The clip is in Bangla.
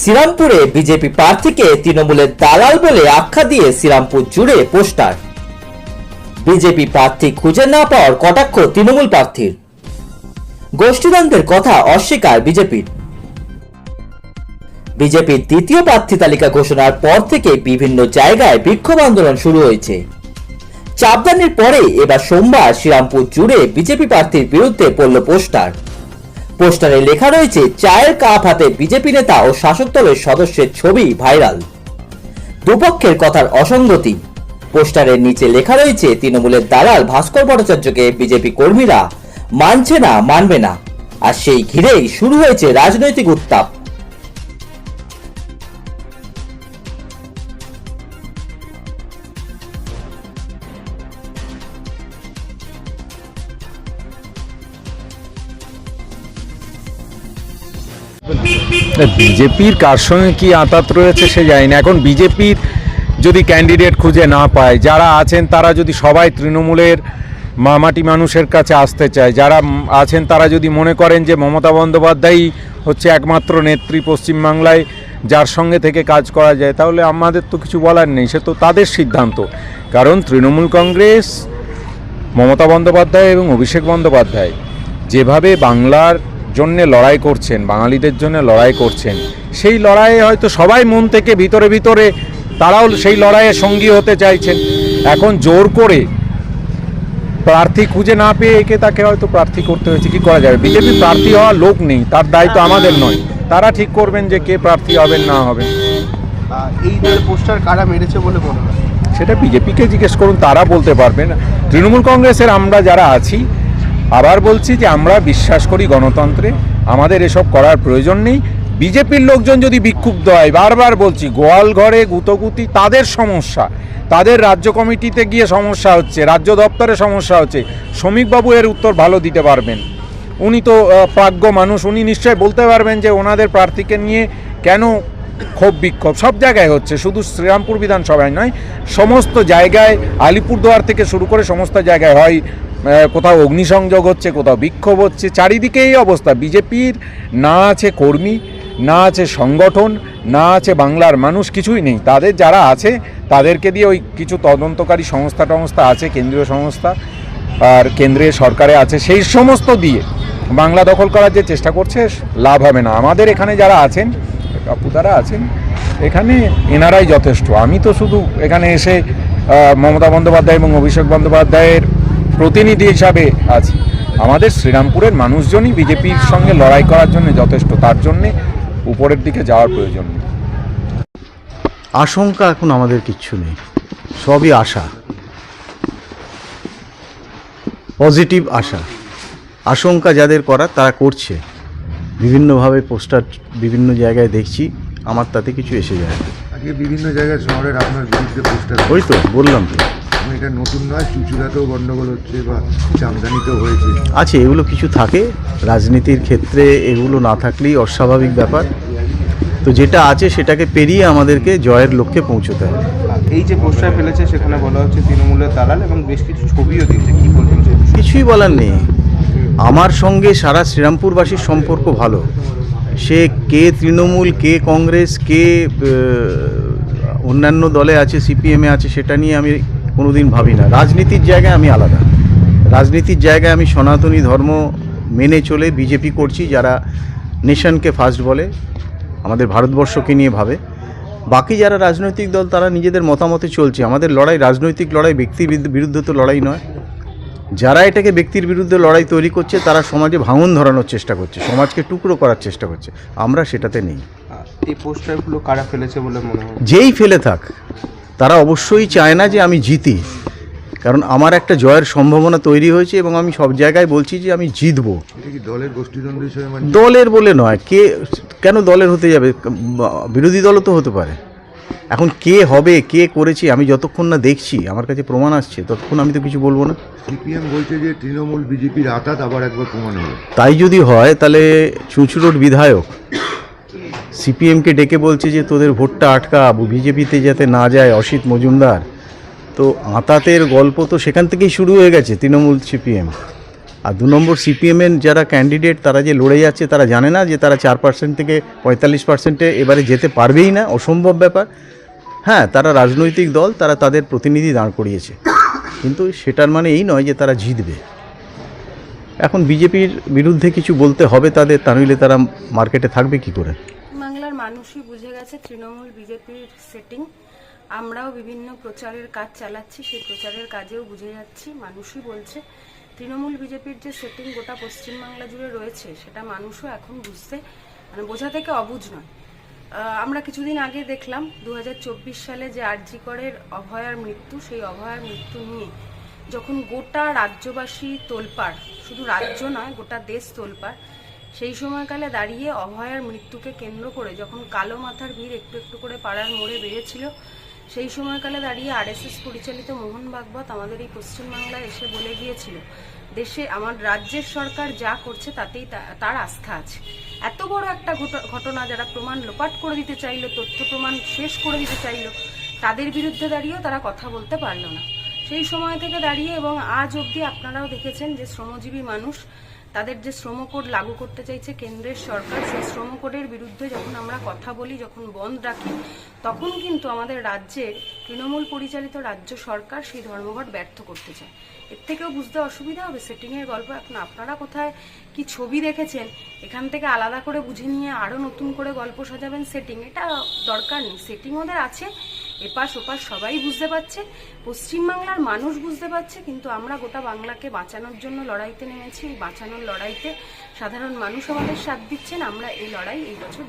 শ্রীরামপুরে বিজেপি প্রার্থীকে তৃণমূলের দালাল বলে আখ্যা দিয়ে শ্রীরামপুর জুড়ে পোস্টার। বিজেপি প্রার্থী খুঁজে না পাওয়ার কটাক্ষ তৃণমূল প্রার্থীর। গোষ্ঠীদ্বন্দ্বের কথা অস্বীকার বিজেপির। বিজেপির দ্বিতীয় প্রার্থী তালিকা ঘোষণার পর থেকে বিভিন্ন জায়গায় বিক্ষোভ আন্দোলন শুরু হয়েছে। চাপদানির পরে এবার সোমবার শ্রীরামপুর জুড়ে বিজেপি প্রার্থীর বিরুদ্ধে পড়ল পোস্টার। পোস্টারে লেখা রয়েছে চায়ের কাপ হাতে বিজেপি নেতা ও শাসক দলের সদস্যের ছবি ভাইরাল। দুপক্ষের কথার অসঙ্গতি। পোস্টারের নিচে লেখা রয়েছে তৃণমূলের দালাল ভাস্কর ভট্টাচার্যকে বিজেপি কর্মীরা মানছে না, মানবে না। আর সেই ঘিরেই শুরু হয়েছে রাজনৈতিক উত্তাপ। বিজেপির কার সঙ্গে কি আঁতাত রয়েছে সে জানি না। এখন বিজেপির যদি ক্যান্ডিডেট খুঁজে না পায়, যারা আছেন তারা যদি সবাই তৃণমূলের মামাটি মানুষের কাছে আসতে চায়, যারা আছেন তারা যদি মনে করেন যে মমতা বন্দ্যোপাধ্যায়ই হচ্ছে একমাত্র নেত্রী পশ্চিমবাংলায় যার সঙ্গে থেকে কাজ করা যায়, তাহলে আমাদের তো কিছু বলার নেই, সে তো তাদের সিদ্ধান্ত। কারণ তৃণমূল কংগ্রেস, মমতা বন্দ্যোপাধ্যায় এবং অভিষেক বন্দ্যোপাধ্যায় যেভাবে বাংলার জন্য লড়াই করছেন, বাঙালিদের জন্য লড়াই করছেন, সেই লড়াইয়ে হয়তো সবাই মন থেকে ভিতরে ভিতরে তারাও সেই লড়াইয়ে সঙ্গী হতে চাইছেন। এখন জোর করে প্রার্থী খুঁজে না পেয়ে তাকে হয়তো প্রার্থী করতে হয়েছে। কি করা যাবে? বিজেপি প্রার্থী হওয়ার লোক নেই, তার দায়িত্ব আমাদের নয়। তারা ঠিক করবেন যে কে প্রার্থী হবেন না হবেন। এই পোস্টার কারা মেরেছে বলে মনে হয়? সেটা বিজেপিকে জিজ্ঞেস করুন, তারা বলতে পারবেন। তৃণমূল কংগ্রেসের আমরা যারা আছি, আবার বলছি যে আমরা বিশ্বাস করি গণতন্ত্রে, আমাদের এসব করার প্রয়োজন নেই। বিজেপির লোকজন যদি বিক্ষুব্ধ হয়, বারবার বলছি, গোয়াল ঘরে গুতগুতি তাদের সমস্যা, তাদের রাজ্য কমিটিতে গিয়ে সমস্যা হচ্ছে, রাজ্য দপ্তরে সমস্যা হচ্ছে। শ্রমিকবাবু এর উত্তর ভালো দিতে পারবেন, উনি তো প্রাজ্ঞ মানুষ, উনি নিশ্চয়ই বলতে পারবেন যে ওনাদের প্রার্থীকে নিয়ে কেন ক্ষোভ বিক্ষোভ সব জায়গায় হচ্ছে, শুধু শ্রীরামপুর বিধানসভায় নয়, সমস্ত জায়গায়, আলিপুরদুয়ার থেকে শুরু করে সমস্ত জায়গায় হয় কোথাও অগ্নিসংযোগ হচ্ছে, কোথাও বিক্ষোভ হচ্ছে। চারিদিকে এই অবস্থা। বিজেপির না আছে কর্মী, না আছে সংগঠন, না আছে বাংলার মানুষ, কিছুই নেই। তাদের যারা আছে তাদেরকে দিয়ে ওই কিছু তদন্তকারী সংস্থা আছে, কেন্দ্রীয় সংস্থা আর কেন্দ্রীয় সরকারে আছে, সেই সমস্ত দিয়ে বাংলা দখল করার যে চেষ্টা করছে, লাভ হবে না। আমাদের এখানে যারা আছেন, কাপুতারা আছেন, এখানে এনারাই যথেষ্ট। আমি তো শুধু এখানে এসে মমতা বন্দ্যোপাধ্যায় এবং অভিষেক বন্দ্যোপাধ্যায়ের প্রতিনিধি হিসাবে আছি। আমাদের শ্রীরামপুরের মানুষজনই বিজেপির সঙ্গে লড়াই করার জন্য যথেষ্ট, তার জন্যে উপরের দিকে যাওয়ার প্রয়োজন নেই। আশঙ্কা এখন আমাদের কিচ্ছু নেই, সবই আশা, পজিটিভ আশা। আশঙ্কা যাদের করার তারা করছে, বিভিন্নভাবে পোস্টার বিভিন্ন জায়গায় দেখছি, আমার তাতে কিছু এসে যায় না। আজকে বিভিন্ন জায়গায় শহরের আপনার বিরুদ্ধে পোস্টার, ওই তো বললাম তো, এটা নতুন নয়, চুচুড়াতেও গন্ডগোল হচ্ছে বা চামদানিতেও হয়েছে। আছে এগুলো কিছু থাকে, রাজনীতির ক্ষেত্রে এগুলো না থাকলেই অস্বাভাবিক ব্যাপার। তো যেটা আছে সেটাকে পেরিয়ে আমাদেরকে জয়ের লক্ষ্যে পৌঁছতে হবে। এই যে পোস্টার ফেলেছে সেখানে বলা হচ্ছে তৃণমূলের দালাল এবং বেশ কিছু ছবিও দিয়েছে, কি বলবেন? কিছুই বলার নেই। আমার সঙ্গে সারা শ্রীরামপুরবাসীর সম্পর্ক ভালো। সে কে তৃণমূল, কে কংগ্রেস, কে অন্যান্য দলে আছে, সিপিএমে আছে, সেটা নিয়ে আমি কোনোদিন ভাবি না। রাজনীতির জায়গায় আমি আলাদা। রাজনীতির জায়গায় আমি সনাতনী ধর্ম মেনে চলে বিজেপি করছি, যারা নেশনকে ফার্স্ট বলে, আমাদের ভারতবর্ষকে নিয়ে ভাবে। বাকি যারা রাজনৈতিক দল তারা নিজেদের মতামতে চলছে। আমাদের লড়াই রাজনৈতিক লড়াই, ব্যক্তির বিরুদ্ধে তো লড়াই নয়। যারা এটাকে ব্যক্তির বিরুদ্ধে লড়াই তৈরি করছে তারা সমাজে ভাঙন ধরানোর চেষ্টা করছে, সমাজকে টুকরো করার চেষ্টা করছে। আমরা সেটাতে নেই। এই পোস্টারগুলো কারা ফেলেছে বলে মনে হয়? যেই ফেলে থাক, তারা অবশ্যই চায় না যে আমি জিতি, কারণ আমার একটা জয়ের সম্ভাবনা তৈরি হয়েছে এবং আমি সব জায়গায় বলছি যে আমি জিতবো। এটা কি দলের গোষ্ঠীদ্বন্দ্ব হিসেবে? দলের বলে নয়, কেন দলের হতে যাবে? বিরোধী দলও তো হতে পারে। এখন কে হবে, কে করেছে, আমি যতক্ষণ না দেখছি, আমার কাছে প্রমাণ আসছে, ততক্ষণ আমি তো কিছু বলবো না। সিপিএম বলছে যে তৃণমূল বিজেপির আঁতাত আবার একবার প্রমাণ হলো। তাই যদি হয় তাহলে চুঁচুড়োর বিধায়ক সিপিএমকে ডেকে বলছে যে তোদের ভোটটা আটকা, বিজেপিতে যাতে না যায় অসিত মজুমদার। তো আঁতাতের গল্প তো সেখান থেকেই শুরু হয়ে গেছে, তৃণমূল সিপিএম। আর 2 নম্বর সিপিএমের যারা ক্যান্ডিডেট তারা যে লড়ে যাচ্ছে তারা জানে না যে তারা 4% থেকে 45%-এ এবারে যেতে পারবেই না, অসম্ভব ব্যাপার। হ্যাঁ, তারা রাজনৈতিক দল, তারা তাদের প্রতিনিধি দাঁড় করিয়েছে, কিন্তু সেটার মানে এই নয় যে তারা জিতবে। এখন বিজেপির বিরুদ্ধে কিছু বলতে হবে তাদের, তা নইলে তারা মার্কেটে থাকবে কি করে? বাংলার মানুষই বুঝে গেছে তৃণমূল বিজেপির সেটিং। আমরাও বিভিন্ন প্রচারের কাজ চালাচ্ছি, সেই প্রচারের কাজেও বুঝে যাচ্ছি, মানুষই বলছে তৃণমূল বিজেপির যে সেটিং গোটা পশ্চিমবাংলা জুড়ে রয়েছে সেটা মানুষও এখন বুঝতে বোঝা থেকে অবুঝ নয়। আমরা কিছুদিন আগে দেখলাম 2024 সালে যে আরজি করের অভয়ার মৃত্যু, সেই অভয়ার মৃত্যু নিয়ে যখন গোটা রাজ্যবাসী তোলপাড়, শুধু রাজ্য নয় গোটা দেশ তোলপাড়, সেই সময়কালে দাঁড়িয়ে অভয়ার মৃত্যুকে কেন্দ্র করে যখন কালো মাথার ভিড় একটু একটু করে পাড়ার মোড়ে বেড়েছিল, সেই সময়কালে দাঁড়িয়ে আরএসএস পরিচালিত মোহন ভাগবত আমাদের এই পশ্চিমবাংলায় এসে বলে গিয়েছিল দেশে আমার রাজ্যের সরকার যা করছে তাতেই তার আস্থা আছে। এত বড় একটা ঘটনা যারা প্রমাণ লোপাট করে দিতে চাইলো, তথ্য প্রমাণ শেষ করে দিতে চাইলো, তাদের বিরুদ্ধে দাঁড়িয়েও তারা কথা বলতে পারলো না। সেই সময় থেকে দাঁড়িয়ে এবং আজ অবধি আপনারাও দেখেছেন যে শ্রমজীবী মানুষ তাদের যে শ্রম কোড লাগু করতে চাইছে কেন্দ্রের সরকার, সেই শ্রম কোডের বিরুদ্ধে যখন আমরা কথা বলি, যখন বন্ধ রাখি, তখন কিন্তু আমাদের রাজ্যের তৃণমূল পরিচালিত রাজ্য সরকার সেই ধর্মঘট ব্যর্থ করতে চায়। এর থেকেও বুঝতে অসুবিধা হবে সেটিংয়ের গল্প। এখন আপনারা কোথায় কি ছবি দেখেছেন, এখান থেকে আলাদা করে বুঝে নিয়ে আরও নতুন করে গল্প সাজাবেন সেটিং, এটা দরকার নেই। সেটিং ওদের আছে, এপাশ ওপাশ সবাই বুঝতে পারছে, পশ্চিমবাংলার মানুষ বুঝতে পারছে, কিন্তু আমরা গোটা বাংলাকে বাঁচানোর জন্য লড়াইতে নেমেছি। বাঁচানোর লড়াইতে সাধারণ মানুষ আমাদের সাথ দিচ্ছেন, আমরা এই লড়াই এই বছর